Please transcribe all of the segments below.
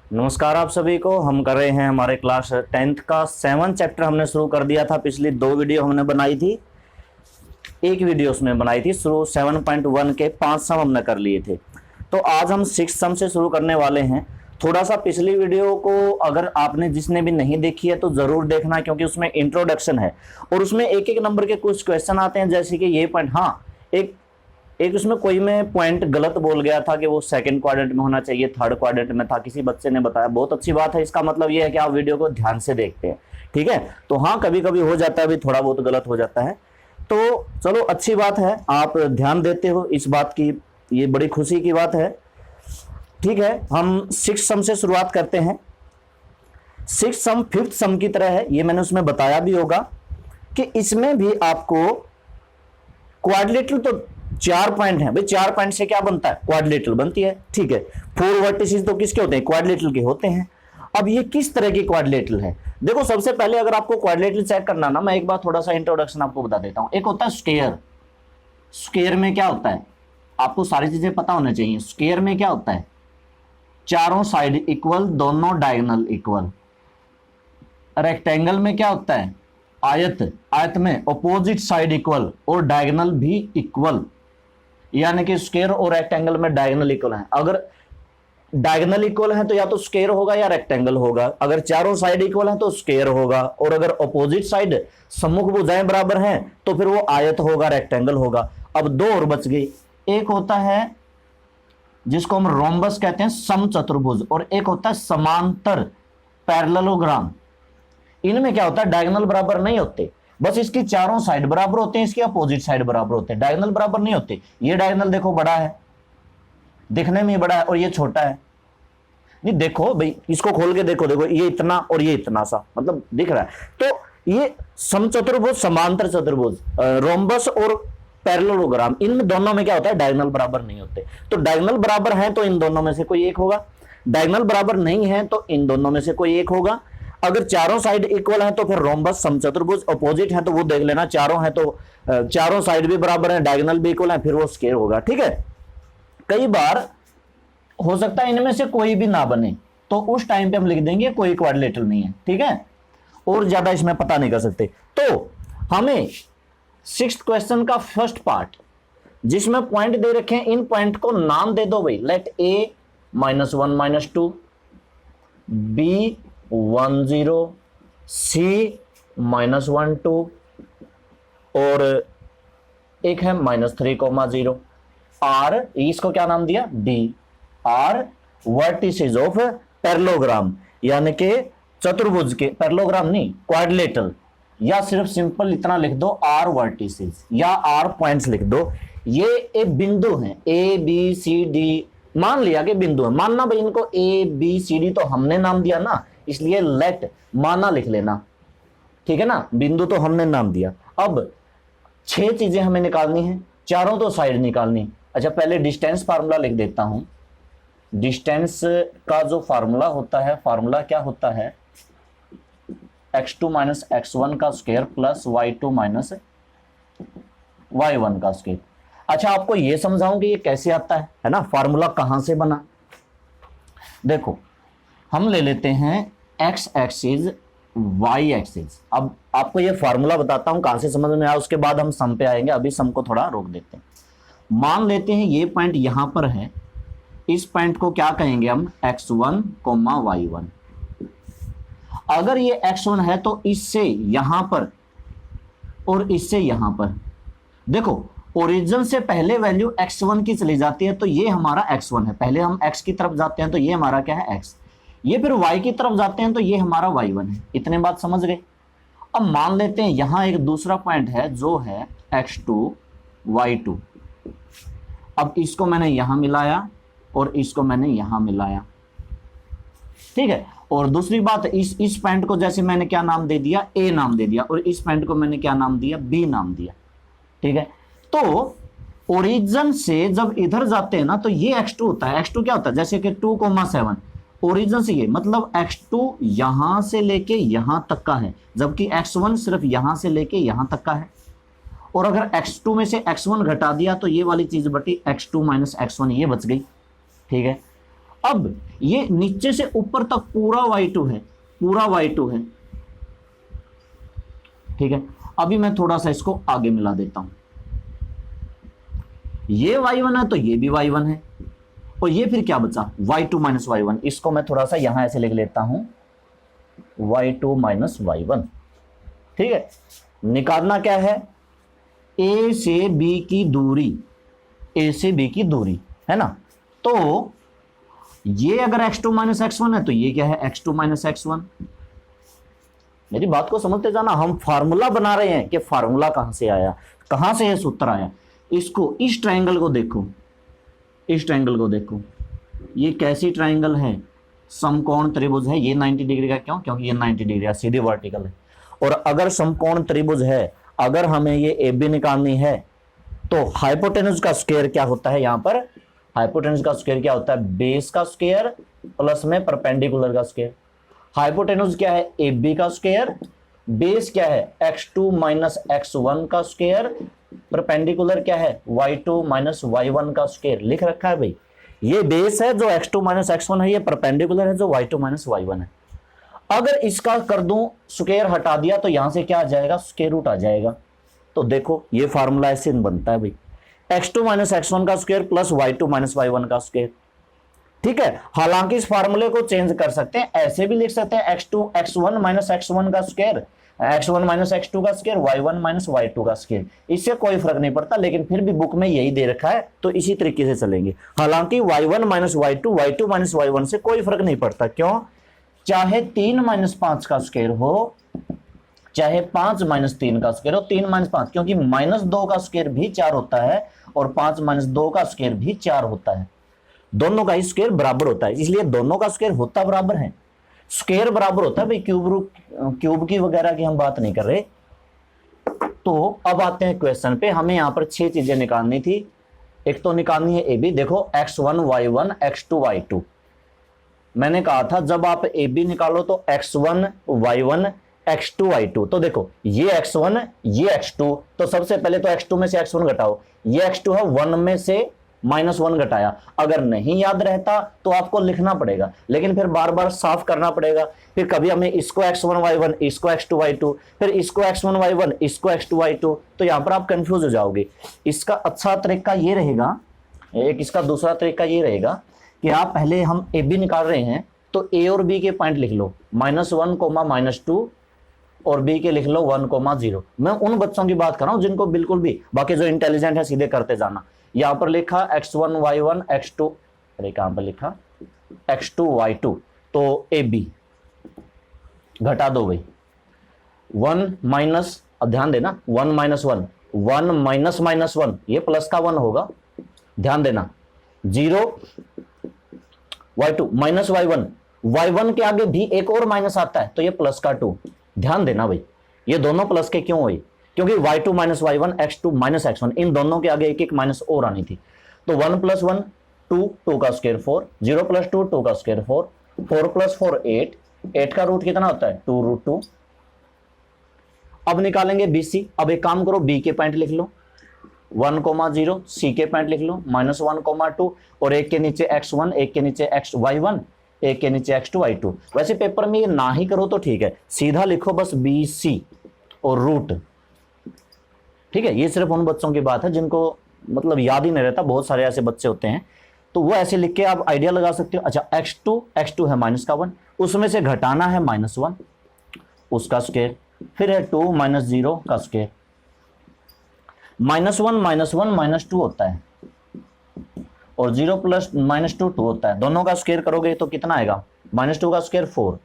नमस्कार आप सभी को। हम कर रहे हैं हमारे क्लास 10th का 7 चैप्टर हमने शुरू कर दिया था। पिछली 2 वीडियो हमने बनाई थी, एक वीडियो उसमें बनाई थी शुरू 7.1 के 5 सम हमने कर लिए थे। तो आज हम 6 सम से शुरू करने वाले हैं। थोड़ा सा पिछली वीडियो को अगर आपने जिसने भी नहीं देखी है तो जरूर देखना, क्योंकि उसमें इंट्रोडक्शन है और उसमें एक एक नंबर के कुछ क्वेश्चन आते हैं। जैसे कि ये पॉइंट, हाँ एक उसमें कोई मैं पॉइंट गलत बोल गया था कि वो सेकंड क्वाड्रेंट में होना चाहिए, थर्ड क्वाड्रेंट में था, किसी बच्चे ने बताया। बहुत अच्छी बात है, इसका मतलब ये है कि आप वीडियो को ध्यान से देखते हैं, ठीक है। तो हाँ, कभी कभी हो जाता है, भी थोड़ा बहुत गलत हो जाता है। तो चलो अच्छी बात है, आप ध्यान देते हो इस बात की, ये बड़ी खुशी की बात है। ठीक है, हम 6 सम से शुरुआत करते हैं। 6 सम 5th सम की तरह है, ये मैंने उसमें बताया भी होगा कि इसमें भी आपको क्वाड्रिलेटरल तो 4 पॉइंट है भाई, 4 पॉइंट से क्या बनता है, क्वाड्रिलेटरल बनती है, ठीक है। 4 वर्टिसेस तो किसके होते हैं, क्वाड्रिलेटरल के होते हैं। अब ये किस तरह की क्वाड्रिलेटरल है, देखो सबसे पहले अगर आपको क्वाड्रिलेटरल चेक करना ना, मैं एक बार थोड़ा सा इंट्रोडक्शन आपको बता देता हूं। एक होता है स्क्वायर। स्क्वायर में क्या होता है, आपको सारी चीजें पता होना चाहिए। स्क्वायर में क्या होता है, चारों साइड इक्वल, दोनों डायगोनल इक्वल। रेक्टेंगल में क्या होता है, आयत, आयत में अपोजिट साइड इक्वल और डायगोनल भी इक्वल, यानी कि स्क्वायर और रेक्टेंगल में डायगोनल इक्वल है। अगर डायगोनल इक्वल है तो या तो स्क्वायर होगा या रेक्टेंगल होगा। अगर चारों साइड इक्वल है तो स्क्वायर होगा, और अगर अपोजिट साइड सम्मुख भुजाएं बराबर हैं तो फिर वो आयत होगा, रेक्टेंगल होगा। अब 2 और बच गई। एक होता है जिसको हम रोम्बस कहते हैं, समचतुर्भुज, और एक होता है समांतर, पैरेललोग्राम। इनमें क्या होता है, डायगोनल बराबर नहीं होते, बस इसकी चारों साइड बराबर होते हैं, इसके अपोजिट साइड बराबर होते हैं, डायगोनल बराबर नहीं होते। ये डायगोनल देखो बड़ा है, दिखने में बड़ा है, और ये छोटा है। नहीं देखो भाई, इसको खोल के देखो, देखो ये इतना और ये इतना सा, मतलब दिख रहा है। तो ये समचतुर्भुज, समांतर चतुर्भुज, रोम्बस और पैरेललोग्राम, इनमें दोनों में क्या होता है, डायगोनल बराबर नहीं होते। तो डायगोनल बराबर है तो इन दोनों में से कोई एक होगा, डायगोनल बराबर नहीं है तो इन दोनों में से कोई एक होगा। अगर चारों साइड इक्वल है तो फिर रोम्बस, समचतुर्भुज, अपोजिट है तो वो देख लेना, चारों है तो चारों साइड भी बराबर है, डायगोनल भी इक्वल है, फिर वो स्क्वायर होगा, ठीक है। कई बार हो सकता है इनमें से कोई भी ना बने, तो उस टाइम पे हम लिख देंगे कोई क्वाड्रिलेटरल नहीं है, ठीक है। और ज्यादा इसमें पता नहीं कर सकते। तो हमें 6th क्वेश्चन का फर्स्ट पार्ट, जिसमें पॉइंट दे रखे हैं, इन पॉइंट को नाम दे दो भाई। लेट A -1 -2, B 1 0, C -1 2, और एक है -3 0। R, इसको क्या नाम दिया, D। R vertices of parallelogram, यानी कि चतुर्भुज के, पैरेललोग्राम नहीं, क्वाड्रिलेटरल, या सिर्फ सिंपल इतना लिख दो R वर्टिसेस, या R पॉइंट्स लिख दो। ये एक बिंदु हैं A B C D, मान लिया कि बिंदु है, मानना भाई इनको A B C D तो हमने नाम दिया ना, इसलिए लेट माना लिख लेना, ठीक है ना, बिंदु तो हमने नाम दिया। अब 6 चीजें हमें निकालनी है, चारों तो साइड निकालनी। अच्छा, पहले डिस्टेंस फार्मूला लिख देता हूं। डिस्टेंस का जो फार्मूला होता है, फार्मूला क्या होता है, x2 - x1 का स्क्वायर प्लस y2 - y1 का स्क्वायर। अच्छा, आपको यह समझाऊं कि ये कैसे आता है ना, फार्मूला कहां से बना। देखो, हम ले लेते हैं x एक्सिस, y एक्सिस। अब आपको ये फार्मूला बताता हूं कहां से समझ में आया, उसके बाद हम सम पे आएंगे। अभी सम को थोड़ा रोक देते हैं। मान लेते हैं ये पॉइंट यहां पर है, इस पॉइंट को क्या कहेंगे हम, x1, y1। अगर ये x1 है तो इससे यहां पर और इससे यहां पर, देखो ओरिजिन से पहले वैल्यू x1 की चली जाती है, तो ये हमारा x1 है। पहले हम x की तरफ जाते हैं तो ये हमारा क्या है, x। ये फिर y की तरफ जाते हैं तो ये हमारा y1 है। इतने बात समझ गए। अब मान लेते हैं यहां एक दूसरा पॉइंट है जो है x2, y2। अब इसको मैंने यहां मिलाया और इसको मैंने यहां मिलाया, ठीक है। और दूसरी बात, इस पॉइंट को जैसे मैंने क्या नाम दे दिया, A नाम दे दिया, और इस पॉइंट को मैंने क्या नाम दिया, B नाम दिया, ठीक है। तो ओरिजिन से जब इधर जाते हैं ना तो ये x2 होता है। x2 क्या होता है, जैसे कि 2,7 ओरिजिन से, ये मतलब x2 यहां से लेके यहां तक का है, जबकि x1 सिर्फ यहां से लेके यहां तक का है। और अगर x2 में से x1 घटा दिया तो ये वाली चीज बटी, x2 - x1 ये बच गई, ठीक है। अब ये नीचे से ऊपर तक पूरा y2 है, पूरा y2 है, ठीक है। अभी मैं थोड़ा सा इसको आगे मिला देता हूं, ये y1 है तो ये भी y1 है, और ये फिर क्या बचा y2 माइनस y1। इसको मैं थोड़ा सा यहां ऐसे लिख लेता हूं y2 माइनस y1, ठीक है। निकालना क्या है, a से b की दूरी, a से b की दूरी है ना। तो ये अगर x2 माइनस x1 है तो ये क्या है x2 माइनस x1। मेरी बात को समझते जाना, हम फार्मूला बना रहे हैं कि फार्मूला कहां से आया, कहां से ये सूत्र आया। इसको, इस ट्रायंगल को देखो, इस ट्रायंगल को देखो, ये कैसी ट्रायंगल है, समकोण त्रिभुज है। ये 90 डिग्री का क्यों, क्योंकि ये 90 डिग्री का सीधी वर्टिकल है। और अगर समकोण त्रिभुज है, अगर हमें ये ए बी निकालनी है तो हाइपोटेन्यूज का स्क्वायर क्या होता है, यहां पर हाइपोटेन्यूज का स्क्वायर क्या होता है, बेस का स्क्वायर प्लस में परपेंडिकुलर का स्क्वायर। हाइपोटेन्यूज क्या है, ए बी का स्क्वायर, बेस क्या है x2 माइनस x1 का स्क्वायर, परपेंडिकुलर क्या है y2 माइनस y1 का स्क्वायर। लिख रखा है भाई, ये बेस है जो x2 माइनस x1 है, ये परपेंडिकुलर है जो y2 माइनस y1 है। अगर इसका कर दूं स्क्वायर हटा दिया तो यहां से क्या आ जाएगा, स्क्वायर रूट आ जाएगा। तो देखो ये फार्मूला ऐसे बनता है भाई, x2 माइनस x1 का square plus y2 minus y1 का स्क्वायर, ठीक है। हालांकि इस फार्मूले को चेंज कर सकते हैं, ऐसे भी लिख सकते हैं x1 माइनस x1 का स्क्वायर, x1 माइनस x2 का स्क्वायर, y1 माइनस y2 का स्क्वायर। इससे कोई फर्क नहीं पड़ता, लेकिन फिर भी बुक में यही दे रखा है तो इसी तरीके से चलेंगे। हालांकि y1 minus y2, y2 minus y1 से कोई फर्क नहीं पड़ता। क्यों, चाहे 3 माइनस 5 का स्क्वायर हो, चाहे 5 माइनस 3 का स्क्वायर हो, 3 माइनस 5, क्योंकि माइनस 2 का स्क्वायर भी 4 होता है और 5 माइनस 2 का स्क्वायर भी 4 होता है। दोनों का स्क्वायर बराबर होता है, इसलिए दोनों का स्क्वायर होता बराबर है, स्क्वायर बराबर होता है भाई। क्यूब की वगैरह की हम बात नहीं कर रहे। तो अब आते हैं क्वेश्चन पे, हमें यहां पर 6 चीजें निकालनी थी। एक तो निकालनी है ए बी, देखो x1 y1 x2 y2। मैंने कहा था जब आप ए बी निकालो तो x1 y1 x2 y2। तो देखो ये x1 ये x2, तो सबसे पहले तो x2 में से x1 घटाओ, ये x2 है 1 में से -1 घटाया। अगर नहीं याद रहता तो आपको लिखना पड़ेगा, लेकिन फिर बार बार साफ करना पड़ेगा। फिर कभी हमें इसको x1 y1 इसको x2 y2, फिर इसको x1 y1 इसको x2 y2, तो यहां पर आप कंफ्यूज हो जाओगे। इसका अच्छा तरीका ये रहेगा, एक इसका दूसरा तरीका ये रहेगा कि आप पहले हम ए बी निकाल रहे हैं तो ए और बी के पॉइंट लिख लो, -1 -2, और बी के लिख लो 1 0। मैं उन बच्चों की बात कर रहा हूं जिनको बिल्कुल भी, बाकी जो इंटेलिजेंट है सीधे करते जाना। यहां पर लिखा x1 y1 x2, अरे कहां पर लिखा x2 y2, तो ए बी घटा दो भाई, 1 माइनस, अब ध्यान देना 1 माइनस 1, 1 माइनस -1, ये प्लस का 1 होगा, ध्यान देना। 0 y2 माइनस y1, y1 के आगे भी एक और माइनस आता है तो ये प्लस का 2, ध्यान देना भाई। ये दोनों प्लस के क्यों हुई, क्योंकि y2 minus y1 x2 minus x1, इन दोनों के आगे एक एक माइनस और आनी थी। तो 1 प्लस 1 2, 2 का स्क्वायर 4, 0 प्लस 2 2 का स्क्वायर 4, 4 प्लस 4 8, 8 का रूट कितना होता है 2√2। अब निकालेंगे BC। अब एक काम करो, B के पॉइंट लिख लो 1 0, C के पॉइंट लिख लो -1 2, और एक के नीचे x1, एक के नीचे y1, एक के नीचे x2 y2। वैसे पेपर में ये ना ही करो तो ठीक है, सीधा लिखो बस BC और रूट, ठीक है। ये सिर्फ उन बच्चों की बात है जिनको मतलब याद ही नहीं रहता, बहुत सारे ऐसे बच्चे होते हैं, तो वो ऐसे लिख के आप आइडिया लगा सकते हो। अच्छा x2 है -1, उसमें से घटाना है -1, उसका स्क्वायर, फिर है 2 -0 का स्क्वायर, -1 -2 होता है, और 0 प्लस -2 2 होता है। दोनों का स्क्वायर करोगे तो कितना आएगा, -2 का स्क्वायर 4,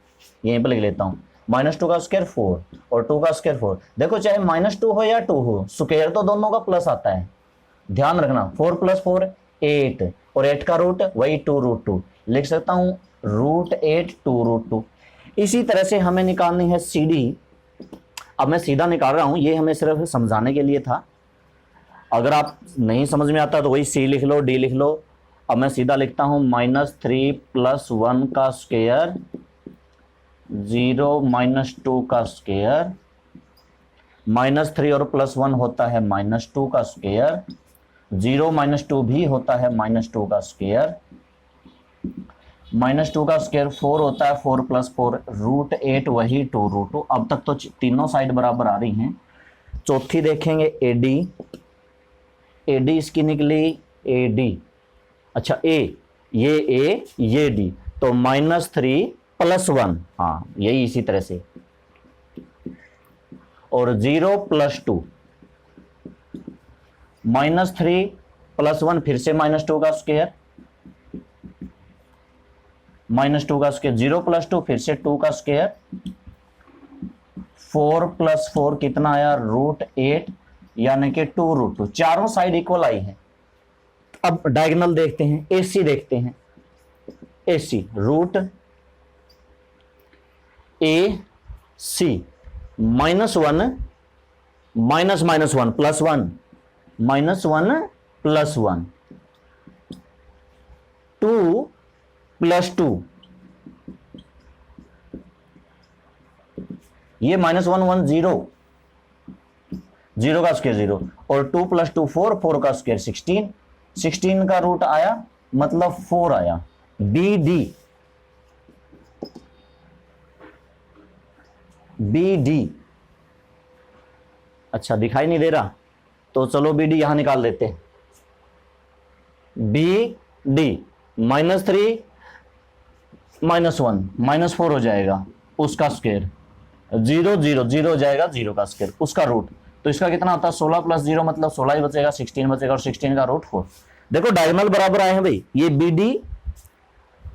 यहीं पर लिख लेता हूं, -2 का स्क्वायर 4 और 2 का स्क्वायर 4। देखो चाहे -2 हो या 2 हो, स्क्वायर तो दोनों का प्लस आता है, ध्यान रखना। 4 + 4 8, और 8 का रूट वही 2√2, लिख सकता हूं √8 2√2। इसी तरह से हमें निकालनी है CD। अब मैं सीधा निकाल रहा हूं, ये हमें सिर्फ समझाने के लिए था, अगर आप नहीं समझ में आता तो वही C लिख लो, D लिख लो। अब मैं सीधा लिखता हूं -3 + 1 का स्क्वायर, 0 -2 का स्क्वायर, -3 और +1 होता है -2 का स्क्वायर, 0 -2 भी होता है -2 का स्क्वायर, -2 का स्क्वायर 4 होता है, 4 + 4 √8 वही 2√2। अब तक तो तीनों साइड बराबर आ रही हैं। चौथी देखेंगे AD, AD इसकी निकली AD, अच्छा A, ये A ये D, तो -3 + 1, हाँ यही इसी तरह से, और 0 + 2, -3 + 1 फिर से -2 का स्क्वायर, -2 का स्क्वायर, 0 + 2 फिर से 2 का स्क्वायर, 4 + 4 कितना आया √8 यानी कि 2√2। चारों साइड इक्वल आई है। अब डायगोनल देखते हैं, AC देखते हैं, AC √AC -1 -1 + 1 -1 + 1 2 + 2, ये -1 1 0, 0 का स्क्वायर 0, और 2 + 2 4, 4 का स्क्वायर 16, 16 का रूट आया मतलब 4 आया। BD, अच्छा दिखाई नहीं दे रहा तो चलो BD यहां निकाल देते हैं। BD -3 -1 -4 हो जाएगा, उसका स्क्वायर 0 0 0 हो जाएगा, 0 का स्क्वायर उसका रूट, तो इसका कितना होता है 16 + 0 मतलब 16 ही बचेगा, 16 बचेगा, और 16 का रूट 4। देखो डायगोनल बराबर आए हैं भाई, ये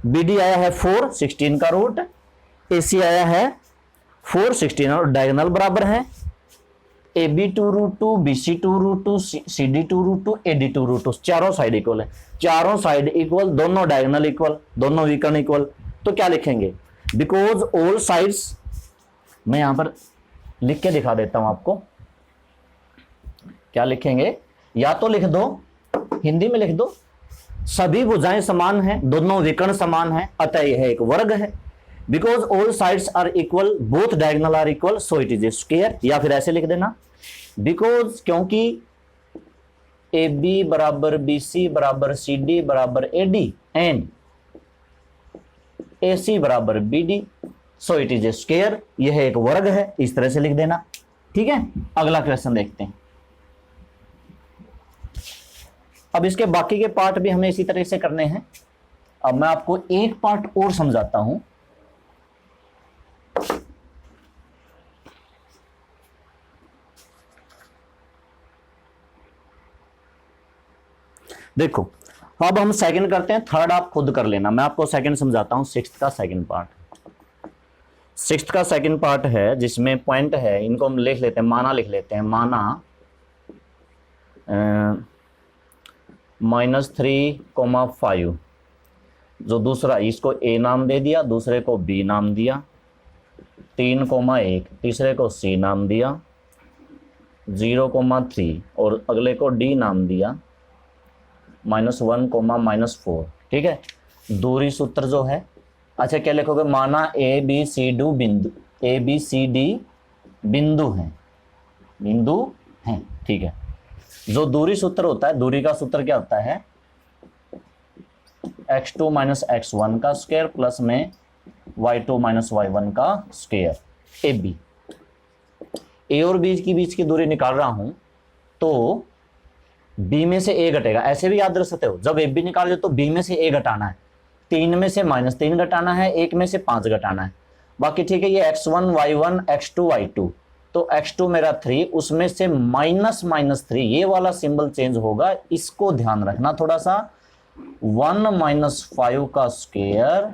BD आया है 4, 16 का रूट, AC आया है 4 16, और डायगोनल बराबर है। AB 2√2, BC 2√2, CD 2√2, AD 2√2, चारों साइड इक्वल है। चारों साइड इक्वल, दोनों डायगोनल इक्वल, दोनों विकर्ण इक्वल, तो क्या लिखेंगे, बिकॉज ऑल साइड्स, मैं यहां पर लिख के दिखा देता हूं आपको, क्या लिखेंगे, या तो लिख दो, हिंदी में लिख दो, सभी भुजाएं समान हैं, दोनों विकर्ण समान हैं, अतः यह एक वर्ग है। Because all sides are equal, both diagonal are equal, so it is a square, या फिर ऐसे लिख देना, बिकॉज क्योंकि AB = BC = CD = AD and AC = BD, so it is a square, यह एक वर्ग है, इस तरह से लिख देना। ठीक है, अगला क्वेश्चन देखते हैं। अब इसके बाकी के पार्ट भी हमें इसी तरह से करने हैं। अब मैं आपको एक पार्ट और समझाता हूं। देखो अब हम सेकंड करते हैं, थर्ड आप खुद कर लेना, मैं आपको सेकंड समझाता हूं। सिक्स्थ का सेकंड पार्ट, सिक्स्थ का सेकंड पार्ट है जिसमें पॉइंट है, इनको हम लिख लेते हैं, माना लिख लेते हैं, माना -3,5, जो दूसरा, इसको A नाम दे दिया, दूसरे को B नाम दिया, 3,1, तीसरे को C नाम दिया, 0,3 और अगले को D नाम दिया, -1, -4। ठीक है, दूरी सूत्र जो है, अच्छा क्या लिखोगे, माना ABCD बिंदु हैं, ठीक है। जो दूरी सूत्र होता है, दूरी का सूत्र क्या होता है, x2 - x1 का स्क्वायर प्लस में y2 - y1 का स्क्वायर, AB। A और B की बीच की दूरी निकाल रहा हूं तो B में से A घटेगा, ऐसे भी याद रख सकते हो, जब AB निकाल तो B में से A घटाना है, 3 में से -3 घटाना है, 1 में से 5 घटाना है, बाकी ठीक है। ये x1 y1 x2 y2, तो x2 मेरा 3, उसमें से -3, ये वाला सिंबल चेंज होगा, इसको ध्यान रखना थोड़ा सा। 1 - 5 का स्क्वायर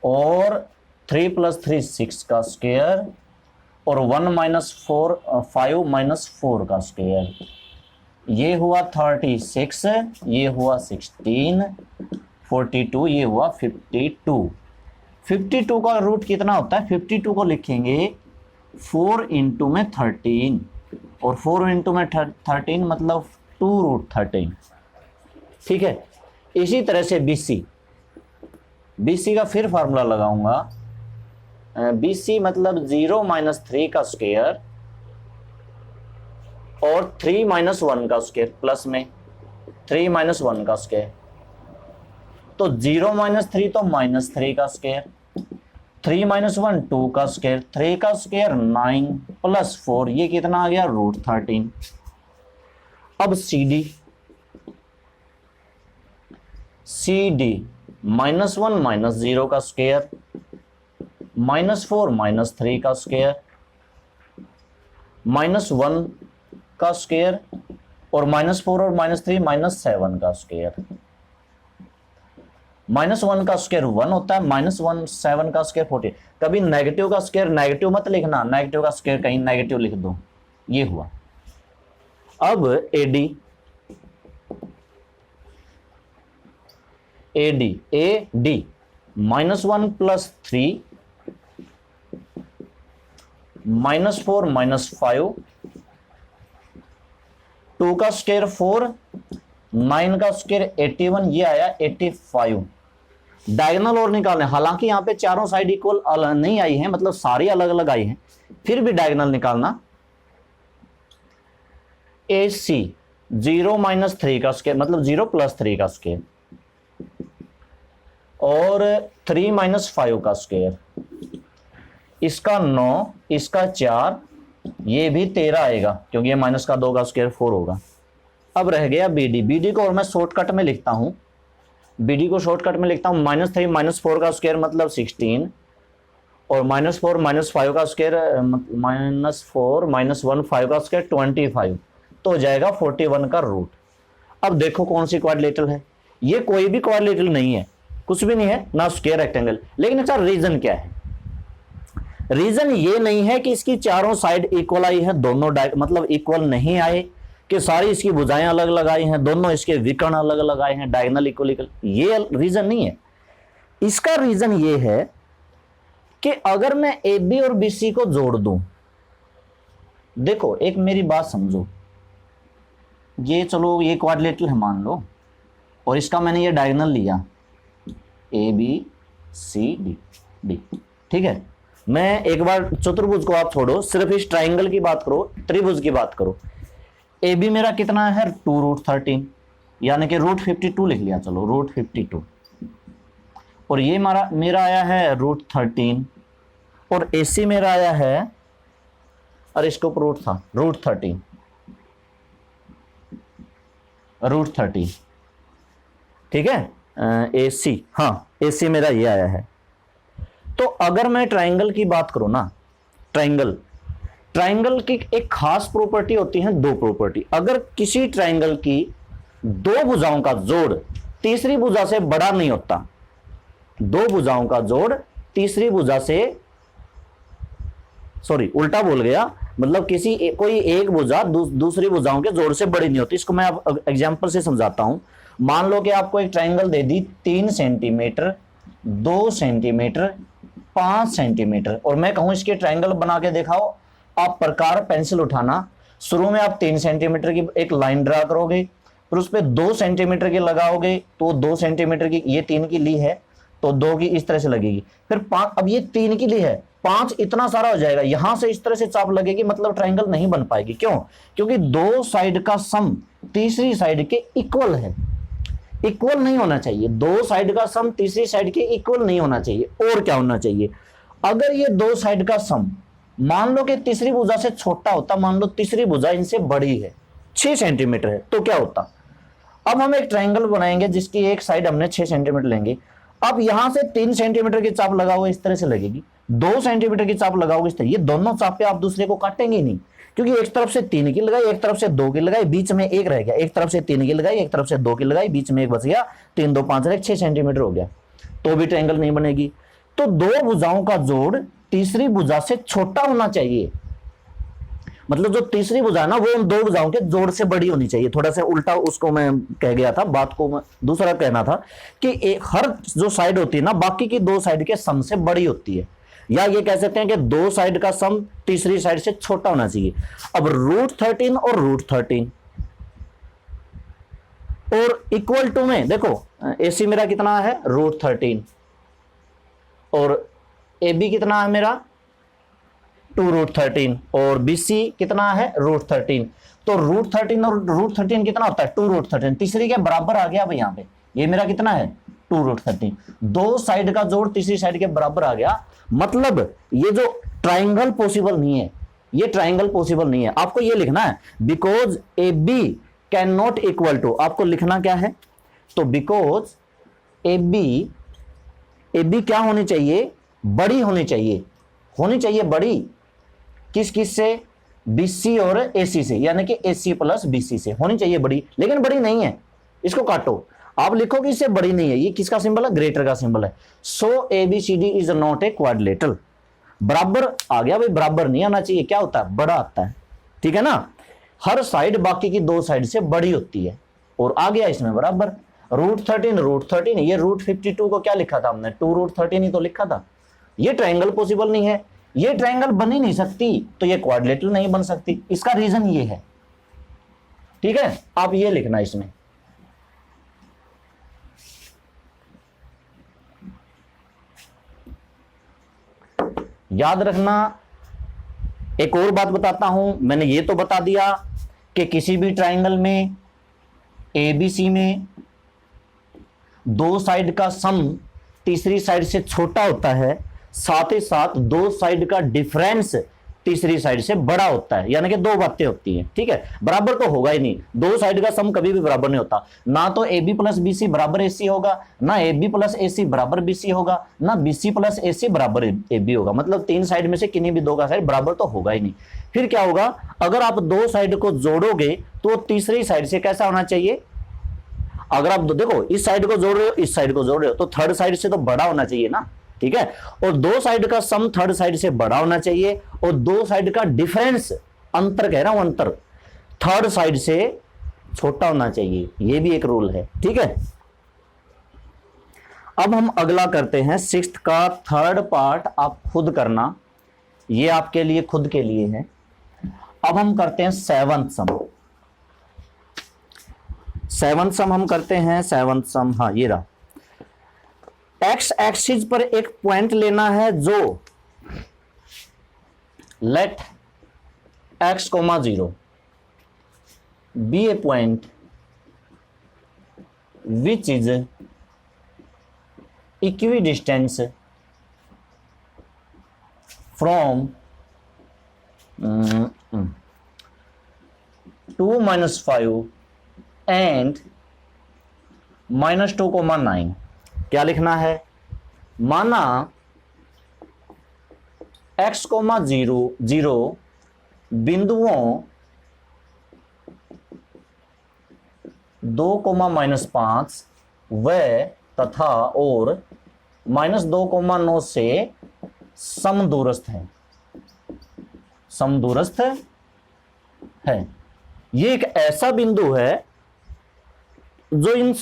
और 3 + 3 6 का स्क्वायर, और 1 - 5 - 4 का स्क्वायर, ये हुआ 36, ये हुआ 16, 42, ये हुआ 52। 52 का रूट कितना होता है, 52 को लिखेंगे 4 × 13, और 4 × 13 मतलब 2√13। ठीक है, इसी तरह से BC का फिर फार्मूला लगाऊंगा, BC मतलब 0 - 3 का स्क्वायर और 3 - 1 का स्क्वायर प्लस में 3 - 1 का स्क्वायर, तो 0 माइनस 3 तो माइनस 3 का स्क्वायर, 3 माइनस 1 2 का स्क्वायर, 3 का स्क्वायर 9 प्लस 4 ये कितना आ गया √13। अब सी डी -1 माइनस 0 का स्क्वायर, -4 माइनस 3 का स्क्वायर, -1 का स्क्वायर और -4 और -3 -7 का स्क्वायर। -1 का स्क्वायर 1 होता है, -7 का स्क्वायर 40। कभी नेगेटिव का स्क्वायर नेगेटिव मत लिखना, नेगेटिव का स्क्वायर कहीं नेगेटिव लिख दो, ये हुआ। अब एडी -1 प्लस 3 -4 माइनस 5, 2 का स्क्वायर 4, 9 का स्क्वायर 81, ये आया 85। डायगोनल और निकालने, हालांकि यहां पे चारों साइड इक्वल नहीं आई है, मतलब सारी अलग अलग आई हैं, फिर भी डायगोनल निकालना। AC 0 माइनस 3 का स्क्वायर मतलब 0 प्लस 3 का स्क्वायर और 3 माइनस 5 का स्क्वायर, इसका 9, इसका 4, ये भी 13 आएगा क्योंकि ये माइनस का 2 का स्क्वायर 4 होगा। अब रह गया BD को और मैं शॉर्टकट में लिखता हूं, BD को शॉर्टकट में लिखता हूं -3 माइनस 4 का स्क्वायर मतलब 16 और -4 माइनस 5 का स्क्वायर -4 माइनस 1 5 का स्क्वायर 25, तो हो जाएगा 41 का रूट। अब देखो कौन सी क्वाड्रिलेटरल है, ये कोई भी क्वाड्रिलेटरल नहीं है, कुछ भी नहीं है, ना स्क्वायर रेक्टेंगल। लेकिन अच्छा रीजन क्या है? रीजन ये नहीं है कि इसकी चारों साइड इक्वल आई है, दोनों मतलब इक्वल नहीं आए कि सारी इसकी भुजाएं अलग अलग आई हैं, दोनों इसके विकर्ण अलग अलग आए हैं, डायगोनल इक्वल, ये रीजन नहीं है। इसका रीजन ये है कि अगर मैं AB और BC को जोड़ दूं, देखो एक मेरी बात समझो, ये चलो ये क्वाड्रिलेटरल है मान लो, और इसका मैंने ये डायगोनल लिया ABCD, ठीक है। मैं एक बार चतुर्भुज को आप छोड़ो, सिर्फ इस ट्राइंगल की बात करो, त्रिभुज की बात करो। AB मेरा कितना है 2√13, यानी कि √52 लिख लिया, चलो √52, और ये मेरा आया है √13 और AC मेरा आया है, और इसके ऊपर रूट था √13, ठीक है। AC, हाँ AC मेरा ये आया है। तो अगर मैं ट्राइंगल की बात करूं ना, ट्राइंगल की एक खास प्रॉपर्टी होती है, दो प्रॉपर्टी। अगर किसी ट्राइंगल की दो भुजाओं का जोड़ तीसरी भुजा से बड़ा नहीं होता, दो भुजाओं का जोड़ तीसरी भुजा से, सॉरी उल्टा बोल गया, मतलब कोई एक भुजा दूसरी भुजाओं के जोड़ से बड़ी नहीं होती। इसको मैं अब एग्जांपल से समझाता हूं। मान लो कि आपको एक ट्राइंगल दे दी 3 सेंटीमीटर, 2 सेंटीमीटर, 5 सेंटीमीटर, और मैं कहूं इसके ट्राइंगल बना के दिखाओ। आप प्रकार पेंसिल उठाना, शुरू में आप 3 सेंटीमीटर की एक लाइन ड्रा करोगे, फिर उस पर 2 सेंटीमीटर की लगाओगे, तो 2 सेंटीमीटर की, ये 3 की ली है तो 2 की इस तरह से लगेगी, फिर 5, अब ये 3 की ली है, 5 इतना सारा हो जाएगा, यहां से इस तरह से चाप लगेगी, मतलब ट्राइंगल नहीं बन पाएगी। क्यों? क्योंकि दो साइड का सम तीसरी साइड के इक्वल है, इक्वल नहीं होना चाहिए। दो साइड का सम तीसरी साइड के इक्वल नहीं होना चाहिए। और क्या होना चाहिए? अगर ये दो साइड का सम मान लो कि तीसरी भुजा से छोटा होता, मान लो तीसरी भुजा इनसे बड़ी है, 6 सेंटीमीटर है, तो क्या होता? अब हम एक ट्राइंगल बनाएंगे जिसकी एक साइड हमने 6 सेंटीमीटर लेंगे। अब यहां से 3 सेंटीमीटर की चाप लगाओगे, इस तरह से लगेगी, 2 सेंटीमीटर की चाप लगाओगे इस तरह, ये दोनों चापे आप दूसरे को काटेंगे नहीं, क्योंकि एक तरफ से 3 की लगाई, एक तरफ से 2 की लगाई, बीच में एक रह गया, एक तरफ से 3 की लगाई, एक तरफ से 2 की लगाई, बीच में एक बच गया, 3 2 5 6 सेंटीमीटर हो गया, तो भी ट्रायंगल नहीं बनेगी। तो दो भुजाओं का जोड़ तीसरी भुजा से छोटा होना चाहिए, मतलब जो तीसरी भुजा है ना वो उन दो भुजाओं के जोड़ से बड़ी होनी चाहिए। थोड़ा सा उल्टा उसको मैं कह गया था, बात को मैं दूसरा कहना था कि हर जो साइड होती है ना बाकी की दो साइड के सम से बड़ी होती है, या ये कह सकते हैं कि दो साइड का सम तीसरी साइड से छोटा होना चाहिए। अब √13 और √13 और इक्वल टू में देखो, AC मेरा कितना है √13 और AB कितना है मेरा 2√13 और BC कितना है √13। तो √13 और √13 कितना होता है 2√13, तीसरी के बराबर आ गया भाई। यहाँ पे ये मेरा कितना है 2√13। दो साइड का जोड़ तीसरी साइड के बराबर आ गया, मतलब ये जो ट्राइंगल पॉसिबल नहीं है, ये ट्राइंगल पॉसिबल नहीं है। आपको ये लिखना है because A B can not equal to, आपको लिखना क्या है, तो बिकॉज ए बी क्या होनी चाहिए, बड़ी होनी चाहिए, बड़ी किस किस से, बीसी और एसी से, यानी कि एसी प्लस बीसी से होनी चाहिए बड़ी, लेकिन बड़ी नहीं है, इसको काटो, आप लिखो कि इससे बड़ी नहीं है, ये किसका सिंबल है, ग्रेटर का सिंबल है। So A B C D is not a quadrilateral. बराबर आ गया भाई, बराबर नहीं आना चाहिए, क्या होता है, बड़ा आता है, ठीक है ना। हर साइड बाकी की दो साइड से बड़ी होती है, और आ गया इसमें बराबर। √13, ये √52 को क्या लिखा था हमने, 2√13 ही तो लिखा था। ये ट्राइंगल पॉसिबल नहीं है, ये ट्राइंगल बन ही नहीं सकती, तो ये क्वाड्रिलेटरल नहीं बन सकती, इसका रीजन ये है, ठीक है। आप ये लिखना इसमें, याद रखना। एक और बात बताता हूं, मैंने ये तो बता दिया कि किसी भी ट्राइंगल में एबीसी में दो साइड का सम तीसरी साइड से छोटा होता है, साथ ही साथ दो साइड का डिफरेंस तीसरी साइड से बड़ा होता है, यानी कि दो बातें होती हैं, ठीक है। बराबर तो होगा ही नहीं, दो साइड का सम कभी भी बराबर नहीं होता, ना तो A B plus B C बराबर ए सी होगा, ना ए बी प्लस ए सी बराबर बी सी होगा, ना बी सी प्लस ए सी बराबर ए बी होगा, मतलब तीन साइड में से किन्हीं भी दो का साइड बराबर तो होगा ही नहीं। फिर क्या होगा, अगर आप दो साइड को जोड़ोगे तो तीसरी साइड से कैसा होना चाहिए, अगर आप देखो इस साइड को जोड़ रहे हो, इस साइड को जोड़ रहे हो, तो थर्ड साइड से तो बड़ा होना चाहिए ना, ठीक है। और दो साइड का सम थर्ड साइड से बड़ा होना चाहिए, और दो साइड का डिफरेंस, अंतर कह रहा हूं, अंतर थर्ड साइड से छोटा होना चाहिए, ये भी एक रूल है, ठीक है। अब हम अगला करते हैं, सिक्स्थ का थर्ड पार्ट आप खुद करना, ये आपके लिए खुद के लिए है। अब हम करते हैं सेवंथ सम। सेवंथ सम हम करते हैं, सेवंथ सम, हाँ ये रहा। एक्स एक्सिस पर एक पॉइंट लेना है जो let x, 0 be a point which is equidistance from 2 - 5 and -2, 9। क्या लिखना है, माना x, 0 बिंदुओं 2, -5 व तथा और -2, 9 से समदूरस्थ है, समदूरस्थ है। ये एक ऐसा बिंदु है जो इन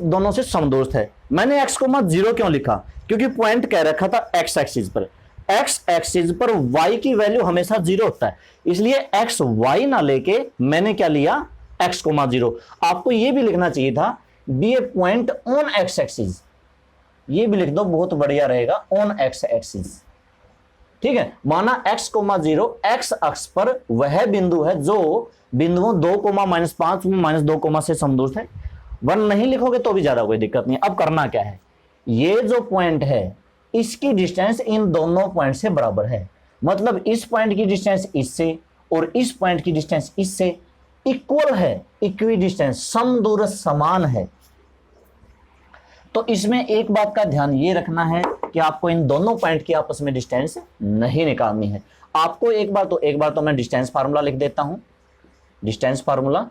दोनों से समदूरस्थ है। मैंने x, 0 क्यों लिखा, क्योंकि पॉइंट कह रखा था x एक्सिस पर, x एक्सिस पर y की वैल्यू हमेशा 0 होता है, इसलिए x y ना लेके मैंने क्या लिया, x, 0। आपको यह भी लिखना चाहिए था be a point on x axis, ये भी लिख दो, बहुत बढ़िया रहेगा, ऑन x एक्सिस, ठीक है। माना x, 0 x अक्ष पर वह बिंदु है जो बिंदुओं 2, -5 -2 से समदूरस्थ है। 1 नहीं लिखोगे तो भी ज्यादा कोई दिक्कत नहीं। अब करना क्या है, ये जो पॉइंट है इसकी डिस्टेंस इन दोनों पॉइंट से बराबर है, मतलब इस पॉइंट की डिस्टेंस इससे और इस पॉइंट की डिस्टेंस इससे इक्वल है, इक्वी डिस्टेंस, समदूरस्थ, समान है। तो इसमें एक बात का ध्यान ये रखना है कि आपको इन दोनों पॉइंट की आपस में डिस्टेंस नहीं निकालनी है। आपको एक बार तो मैं डिस्टेंस फार्मूला लिख देता हूं, डिस्टेंस फार्मूला,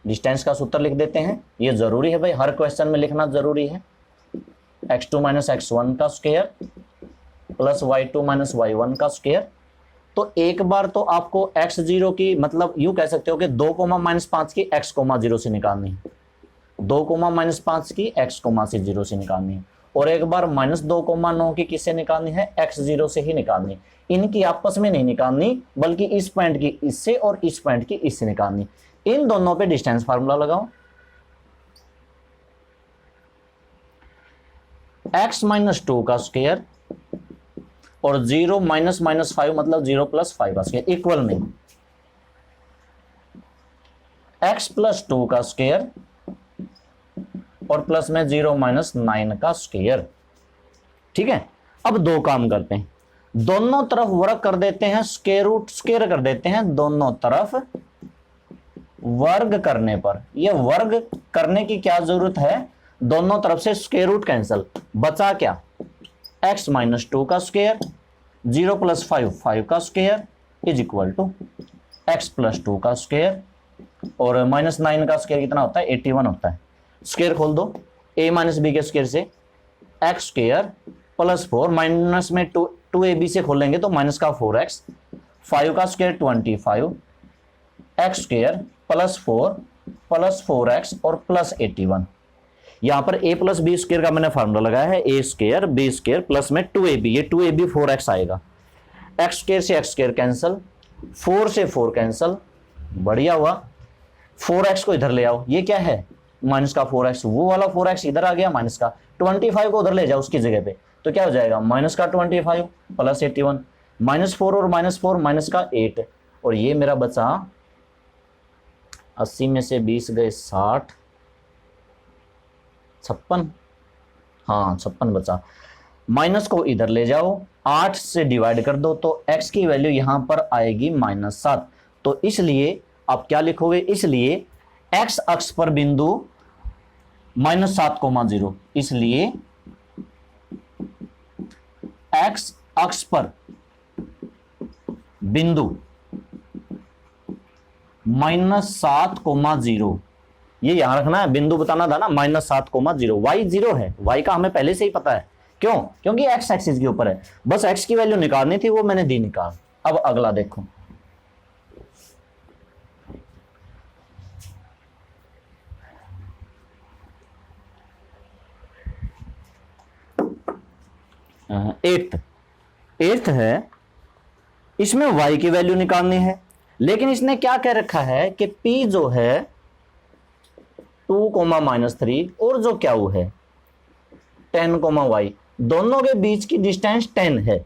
डिस्टेंस का सूत्र लिख देते हैं, ये जरूरी है भाई, हर क्वेश्चन में लिखना जरूरी है। x2 - x1 का स्क्वायर प्लस y2 - y1 का स्क्वायर। तो एक बार तो आपको x0 की, मतलब यूं कह सकते हो कि 2, -5 की x, 0 से निकालनी है, 2, -5 की x, 0 से निकालनी है, और एक बार -2, 9 की किससे निकालनी है, x0 से ही निकालनी। इनकी आपस में नहीं निकालनी, बल्कि इस पॉइंट की इससे और इस पॉइंट की इससे निकालनी। इन दोनों पे डिस्टेंस फार्मूला लगाओ, x - 2 का स्क्वायर और 0 - -5 मतलब 0 + 5 का स्क्वायर इक्वल में x + 2 का स्क्वायर और प्लस में 0 माइनस 9 का स्क्वायर। ठीक है, अब दो काम करते हैं, दोनों तरफ वर्ग कर देते हैं, स्क्वायर रूट स्क्वायर कर देते हैं दोनों तरफ वर्ग करने पर। यह वर्ग करने की क्या जरूरत है, दोनों तरफ से स्क्वायर रूट कैंसिल, बचा क्या, x माइनस 2 का स्क्वायर, 0 प्लस 5 का square is equal to x plus 2 का स्क्वायर, और माइनस 9 का स्क्वायर कितना होता है, 81 होता है। स्क्वायर खोल दो, a माइनस बी के स्क्वायर से x स्क्वायर प्लस 4, माइनस में 2ab से खोलेंगे तो माइनस का 4x, 5 का square 25, x square plus 4 plus 4x और प्लस 81। यहां पर a प्लस बी स्क्वायर का मैंने फार्मूला लगाया है, a square B square plus में 2ab, ये 2ab 4x आएगा, x स्क्वायर से x स्क्वायर कैंसिल, 4 से 4 कैंसिल, बढ़िया हुआ। 4x को इधर ले आओ, ये क्या है माइनस का 4x, वो वाला 4x इधर आ गया, माइनस का 25 को उधर ले जाओ उसकी जगह पे, तो क्या हो जाएगा माइनस का 25 प्लस 81, माइनस 4 और माइनस 4 माइनस का 8, और ये मेरा बचा 80 में से 20 गए 60, 56, हाँ 56 बचा। माइनस को इधर ले जाओ, 8 से डिवाइड कर दो तो x की वैल्यू यहां पर आएगी -7। तो इसलिए आप क्या लिखोगे, इसलिए x अक्ष पर बिंदु -7,0, इसलिए x अक्ष पर बिंदु -7,0, ये यहां रखना है, बिंदु बताना था ना, -7,0, y 0 है, y का हमें पहले से ही पता है, क्यों, क्योंकि x एक्सिस के ऊपर है, बस x की वैल्यू निकालनी थी, वो मैंने दी निकाल। अब अगला देखो, एट्थ है, इसमें y की वैल्यू निकालनी है, लेकिन इसने क्या कह रखा है कि p जो है 2,-3 और जो क्या वो है 10,y, दोनों के बीच की डिस्टेंस 10 है,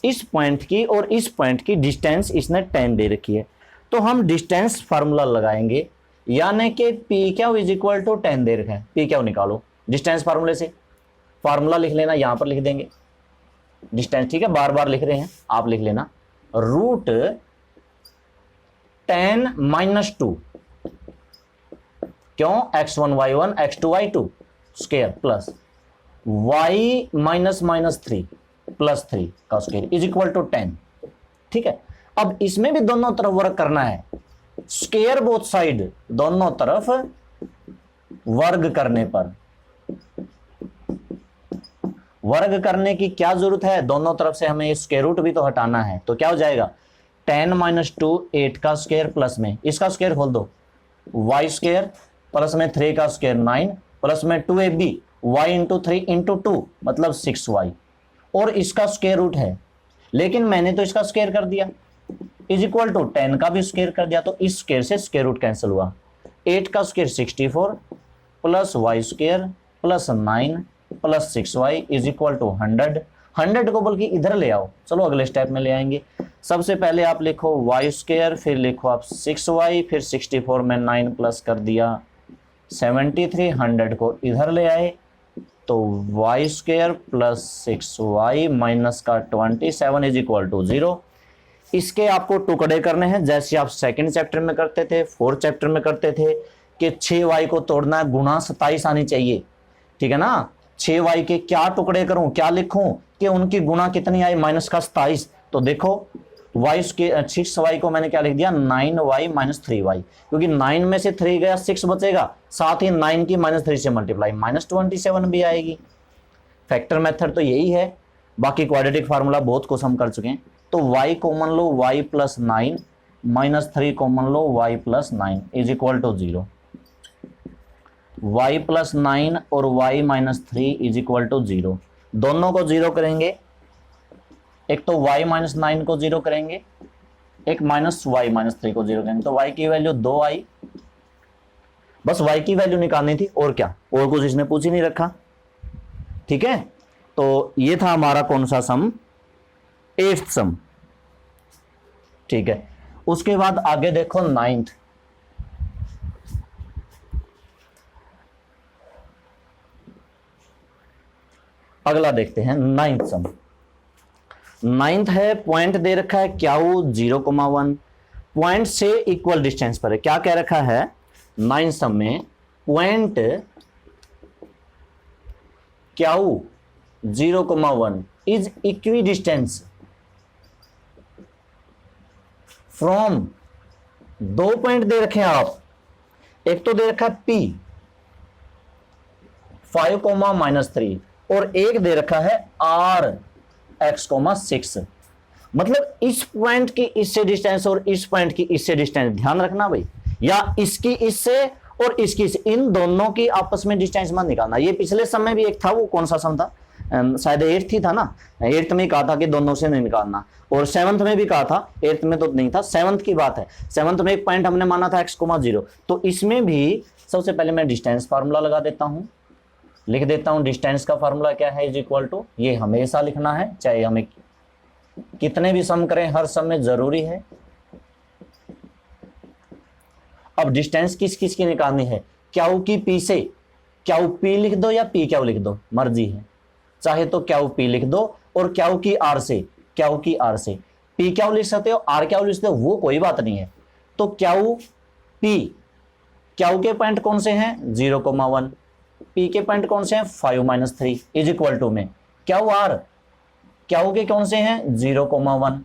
इस पॉइंट की और इस पॉइंट की डिस्टेंस इसने 10 दे रखी है, तो हम डिस्टेंस फार्मूला लगाएंगे, यानी कि p क्या इज इक्वल टू 10 दे रखा है, p क्या निकालो डिस्टेंस फार्मूले से, फार्मूला लिख लेना, यहां पर लिख देंगे डिस्टेंस, ठीक है, बार बार लिख रहे हैं आप, लिख लेना रूट 10 - 2, क्यों, x1 y1 x2 y2 square plus y -3 plus 3 का स्क्वायर इज इक्वल टू 10। ठीक है, अब इसमें भी दोनों तरफ वर्क करना है, स्क्वायर बोथ साइड, दोनों तरफ वर्ग करने पर, वर्ग करने की क्या जरूरत है, दोनों तरफ से हमें स्क्वायर रूट भी तो हटाना है, तो क्या हो जाएगा 10 - 2 8 का स्क्वायर प्लस में इसका स्क्वायर खोल दो, y स्क्वायर प्लस में 3 का स्क्वायर 9 प्लस में 2ab y इंटू 3 इंटू 2 मतलब 6y, और इसका स्क्वायर रूट है, लेकिन मैंने तो इसका स्क्वायर कर दिया, इज इक्वल टू 10 का भी स्क्वायर कर दिया, तो इस स्क्वायर से स्क्वायर रूट कैंसिल हुआ, 8 का square 64 plus y square plus 9 plus 6y is equal to 100 को बल्कि इधर ले आओ, चलो अगले स्टेप में ले आएंगे। सबसे पहले आप लिखो y स्क्वायर, फिर लिखो आप 6y, फिर 64 में 9 प्लस कर दिया 73, 100 को इधर ले आए तो y square plus 6y minus का 27 इज इक्वल टू 0। इसके आपको टुकड़े करने हैं, जैसे आप सेकंड चैप्टर में करते थे, फोर्थ चैप्टर में करते थे कि 6y को तोड़ना है, गुणा 27 आनी चाहिए, ठीक है ना। 6y के क्या टुकड़े करूं, क्या लिखूं कि उनकी गुणा कितनी आई, माइनस का 27। तो देखो y के 6y को मैंने क्या लिख दिया 9y माइनस 3y, क्योंकि 9 में से 3 गया 6 बचेगा, साथ ही 9 की -3 से मल्टीप्लाई -27 भी आएगी। फैक्टर मेथड तो यही है, बाकी क्वाड्रेटिक फार्मूला बहुत कुछ हम कर चुके हैं। तो y कॉमन लो y प्लस 9 -3 कॉमन लो y plus 9 is equal to 0। y plus 9 और y minus 3 is equal to 0, दोनों को 0 करेंगे, एक तो y माइनस 9 को 0 करेंगे, एक माइनस y माइनस 3 को 0 करेंगे, तो y की वैल्यू 2 आई, बस y की वैल्यू निकालनी थी, और क्या, और कुछ इसने पूछ ही नहीं रखा। ठीक है, तो ये था हमारा कौन सा सम, 8th सम। ठीक है, उसके बाद आगे देखो 9th। अगला देखते हैं नाइन्थ सम। नाइन्थ है, पॉइंट दे रखा है क्याऊ 0,1, पॉइंट से इक्वल डिस्टेंस पर है। क्या कह रखा है नाइन्थ सम में, point Q 0,1 is equidistant from, दो पॉइंट दे रखे हैं आप, एक तो दे रखा है P 5,-3 और एक दे रखा है R x,6। मतलब इस पॉइंट की इससे डिस्टेंस और इस पॉइंट की इससे डिस्टेंस, ध्यान रखना भाई, या इसकी इससे और इसकी इससे, इन दोनों की आपस में डिस्टेंस मत निकालना। ये पिछले समय भी एक था, वो कौन सा सम था, शायद 8th ही था ना, 8th में कहा था कि दोनों से नहीं निकालना, और 7th में भी कहा था, 8th में तो नहीं था, 7th की बात है। 7th में एक पॉइंट हमने माना था x,0, तो इसमें भी सबसे पहले मैं डिस्टेंस फार्मूला लगा देता हूं, लिख देता हूं डिस्टेंस का फार्मूला क्या है, इज इक्वल टू, ये हमेशा लिखना है, चाहे हमें कितने भी सम करें, हर सम में जरूरी है। अब डिस्टेंस किस किस की निकालनी है, क्याऊ की P से, क्याऊ P लिख दो या P क्याऊ लिख दो, मर्जी है, चाहे तो क्याऊ P लिख दो, और क्याऊ की R से, क्याऊ की R से P क्याऊ लिख सकते हो, R क्याऊ लिख सकते हो, वो कोई बात नहीं है। तो क्याऊ P, क्याऊ के पॉइंट कौन से हैं 0,1, P के पॉइंट कौन से हैं 5-3 इज इक्वल टू में क्याऊ R, क्याऊ के कौन से हैं 0,1,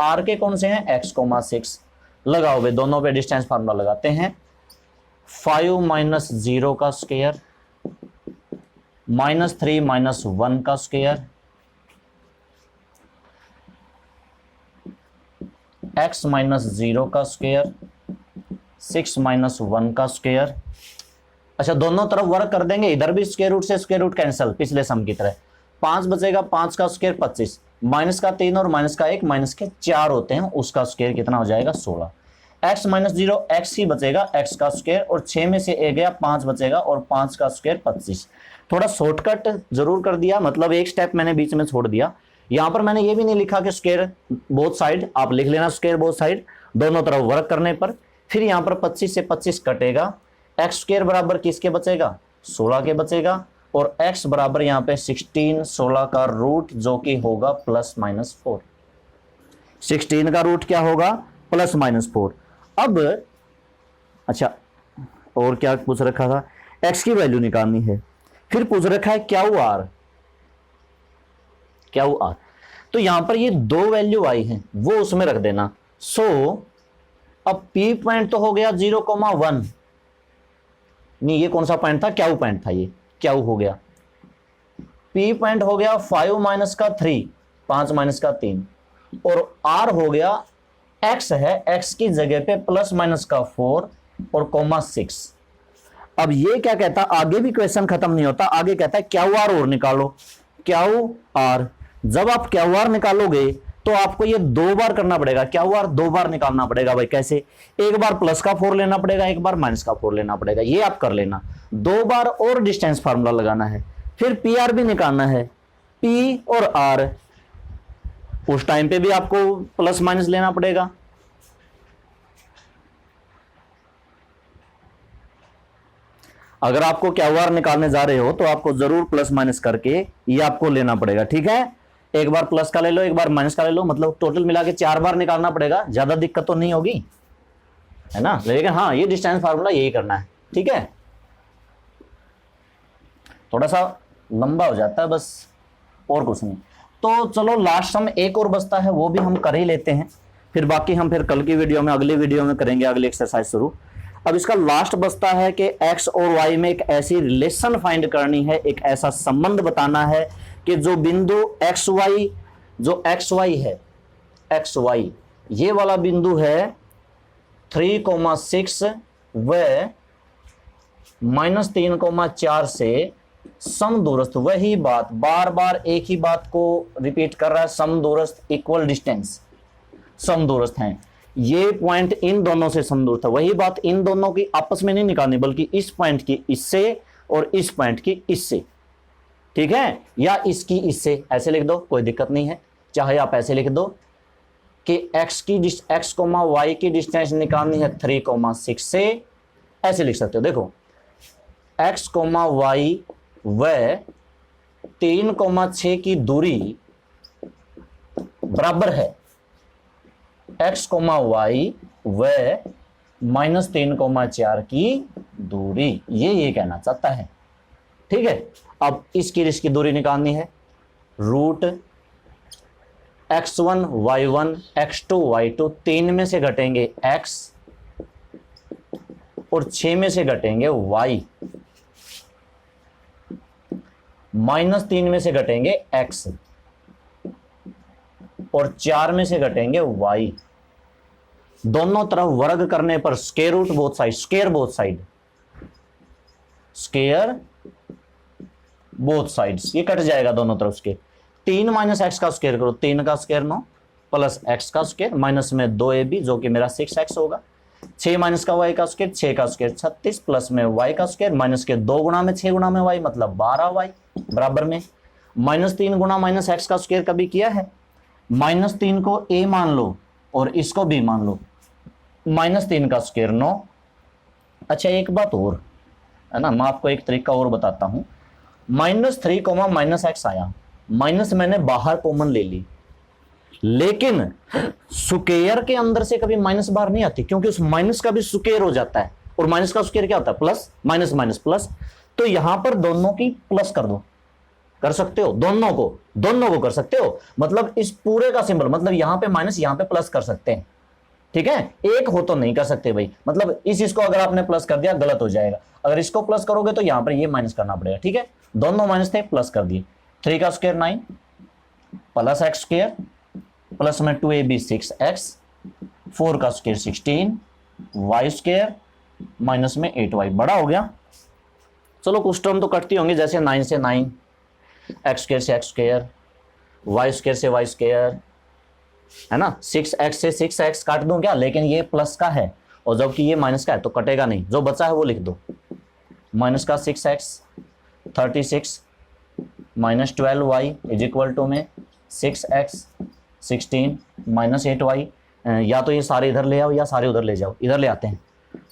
R के कौन से हैं x,6। लगाओ भाई, दोनों पे डिस्टेंस फार्मूला लगाते हैं, 5 - 0 का स्क्वायर -3 - 1 का स्क्वायर, x - 0 का स्क्वायर, 6 - 1 का स्क्वायर। अच्छा, दोनों तरफ वर्क कर देंगे, इधर भी स्क्वायर रूट से स्क्वायर रूट कैंसिल, पिछले सम की तरह। 5 बचेगा, 5 का स्क्वायर 25, माइनस का 3 और माइनस का 1, माइनस के 4 होते हैं, उसका स्क्वायर कितना हो जाएगा 16। x - 0 x ही बचेगा, x का स्क्वायर, और 6 में से 1 गया, 5 बचेगा, और 5 का स्क्वायर 25। थोड़ा शॉर्टकट जरूर कर दिया, मतलब एक स्टेप मैंने बीच में छोड़ दिया। यहां पर मैंने ये भी नहीं लिखा कि स्क्वायर बोथ साइड, आप लिख लेना स्क्वायर बोथ साइड, दोनों तरफ वर्क करने पर। फिर यहां पर 25 से 25 कटेगा, एक्स स्क्वायर बराबर किसके बचेगा 16 के बचेगा, और x बराबर यहां पे 16, 16 का रूट जो कि होगा +-4, 16 का रूट क्या होगा +-4। अब अच्छा, और क्या पूछ रखा था, x की वैल्यू निकालनी है, फिर पूछ रखा है क्याऊ R, क्याऊ R, तो यहां पर ये दो वैल्यू आई हैं, वो उसमें रख देना। सो अब P पॉइंट तो हो गया 0,1, नहीं ये कौन सा पॉइंट था, क्याऊ पॉइंट था, ये क्याऊ हो गया। P पॉइंट हो गया 5 - 3, 5 - 3, और R हो गया x है, x की जगह पे +-4 और -6। अब ये क्या कहता है, आगे भी क्वेश्चन खत्म नहीं होता, आगे कहता है क्याऊ R और निकालो, क्याऊ R। जब आप क्याऊ R निकालोगे तो आपको ये 2 बार करना पड़ेगा, क्याऊ R 2 बार निकालना पड़ेगा भाई। कैसे, एक बार प्लस का 4 लेना पड़ेगा, एक बार माइनस का 4 लेना पड़ेगा, ये आप कर लेना। 2 बार और डिस्टेंस फार्मूला लगाना है, फिर पी आर भी निकालना है, P और R, उस टाइम पे भी आपको प्लस माइनस लेना पड़ेगा। अगर आपको क्याऊ R निकालने जा रहे हो तो आपको जरूर प्लस माइनस करके ये आपको लेना पड़ेगा, ठीक है। एक बार प्लस का ले लो, एक बार माइनस का ले लो, मतलब टोटल मिला के 4 बार निकालना पड़ेगा, ज्यादा दिक्कत तो नहीं होगी, है ना। लेकिन हाँ, ये डिस्टेंस फार्मूला यही करना है, ठीक है। थोड़ा सा लंबा हो जाता है बस, और कुछ नहीं। तो चलो लास्ट सम एक और बचता है, वो भी हम कर ही लेते हैं, फिर बाकी हम फिर कल की वीडियो में, अगली वीडियो में करेंगे, अगली एक्सरसाइज शुरू। अब इसका लास्ट बचता है कि x और y में एक ऐसी रिलेशन फाइंड करनी है, एक ऐसा संबंध बताना है कि जो बिंदु xy, जो xy है, xy ये वाला बिंदु है 3,6 व -3,4 से समदूरस्थ। वही बात बार बार एक ही बात को रिपीट कर रहा है, समदूरस्थ, इक्वल डिस्टेंस, समदूरस्थ हैं ये पॉइंट, इन दोनों से समदूरस्थ है। वही बात इन दोनों की आपस में नहीं निकालनी, बल्कि इस पॉइंट की इससे और इस पॉइंट की इससे, ठीक है, या इसकी इससे, ऐसे लिख दो, कोई दिक्कत नहीं है। चाहे आप ऐसे लिख दो कि x y की डिस्टेंस निकालनी है 3,6 से, ऐसे लिख सकते हो। देखो x y व 3,6 की दूरी बराबर है x, y व -3,4 की दूरी, ये कहना चाहता है। ठीक है, अब इसकी इसकी दूरी निकालनी है। Root x1 y1 x2 y2, 3 में से घटेंगे x और 6 में से घटेंगे y, -3 में से घटेंगे x और 4 में से घटेंगे y। दोनों तरफ वर्ग करने पर square root both side, square both side, square both sides, ये कट जाएगा दोनों तरफ के। 3 माइनस एक्स का स्क्वायर करो, 3 का स्क्वायर 9 प्लस एक्स का स्क्वायर माइनस में 2ab जो कि मेरा 6x होगा। 6 माइनस का y का स्क्वायर, 6 का स्क्वायर 36 प्लस में y का स्क्वायर माइनस के 2 गुणा में 6 गुणा में y मतलब 12y बराबर में -3 गुणा माइनस एक्स का स्क्वायर कभी किया है। -3 को a मान लो और इसको b मान लो, -3 का स्क्वायर 9। अच्छा एक बात और है ना, मैं आपको एक तरीका और बताता हूं। -3 -x आया, माइनस मैंने बाहर कॉमन ले ली, लेकिन स्क्वायर के अंदर से कभी माइनस बाहर नहीं आती, क्योंकि उस माइनस का भी स्क्वायर हो जाता है, और माइनस का स्क्वायर क्या होता है प्लस, माइनस माइनस प्लस। तो यहां पर दोनों की प्लस कर दो, कर सकते हो, दोनों को कर सकते हो, मतलब इस पूरे का सिंबल, मतलब यहां पे माइनस यहां पे प्लस कर सकते हैं। ठीक है, एक हो तो नहीं कर सकते भाई, मतलब इसको अगर आपने प्लस कर दिया गलत हो जाएगा, अगर इसको प्लस करोगे तो यहां पर ये माइनस करना पड़ेगा। ठीक है, दोनों माइनस थे, प्लस कर दिए। 3 का square 9 plus x square plus में 2ab 6x, 4 का स्क्वायर 16 y स्क्वायर माइनस में 8y, बड़ा हो गया। चलो कुछ टर्म तो कटती होंगी, जैसे 9 से 9, एक्स स्क्वायर से एक्स स्क्वायर, वाई स्क्वायर से वाई स्क्वायर, है ना। 6x से 6x काट दूं क्या, लेकिन ये प्लस का है और जबकि ये माइनस का है तो कटेगा नहीं, जो बचा है वो लिख दो। माइनस का 6x 36 minus 12y is equal to में 6x 16 माइनस 8y, या तो ये सारे इधर ले आओ या सारे उधर ले जाओ, इधर ले आते हैं।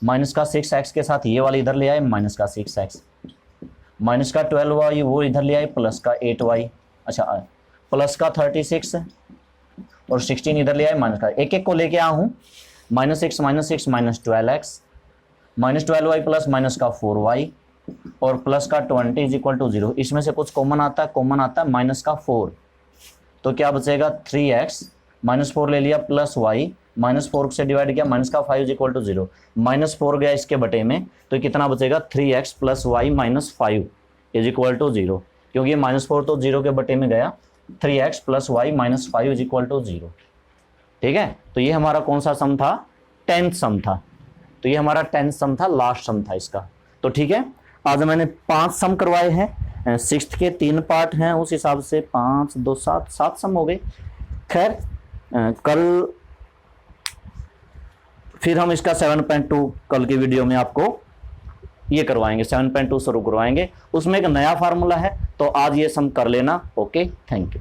माइनस का 6x के साथ ये वाले इधर ले आए, माइनस का 6x, माइनस का 12y वो इधर ले आए, प्लस का 8y, अच्छा प्लस का 36 और 16 इधर ले आए, माइनस का, एक एक को लेके आया हूँ। -6 -6 minus 12x minus 12y plus minus का 4y और प्लस का 20 इज इक्वल टू 0। इसमें से कुछ कॉमन आता है, माइनस का 4, तो क्या बचेगा 3x, -4 ले लिया प्लस y, -4 से डिवाइड किया, माइनस का 5 इज इक्वल टू 0, -4 गया इसके बटे में, तो कितना बचेगा 3x plus y minus 5 is equal to 0, क्योंकि -4 तो 0 के बटे में गया, 3x plus y minus 5 is equal to 0। ठीक है, तो ये हमारा कौन सा सम था, 10th सम था। तो ये हमारा 10th सम था, लास्ट सम था इसका। तो ठीक है, आज मैंने 5 सम करवाए हैं, 6th के 3 पार्ट हैं, उस हिसाब से 5 2 7 7 सम हो गए। खैर कल फिर हम इसका 7.2 कल की वीडियो में आपको ये करवाएंगे, 7.2 शुरू करवाएंगे, उसमें एक नया फार्मूला है, तो आज ये सम कर लेना। Okay, thank you.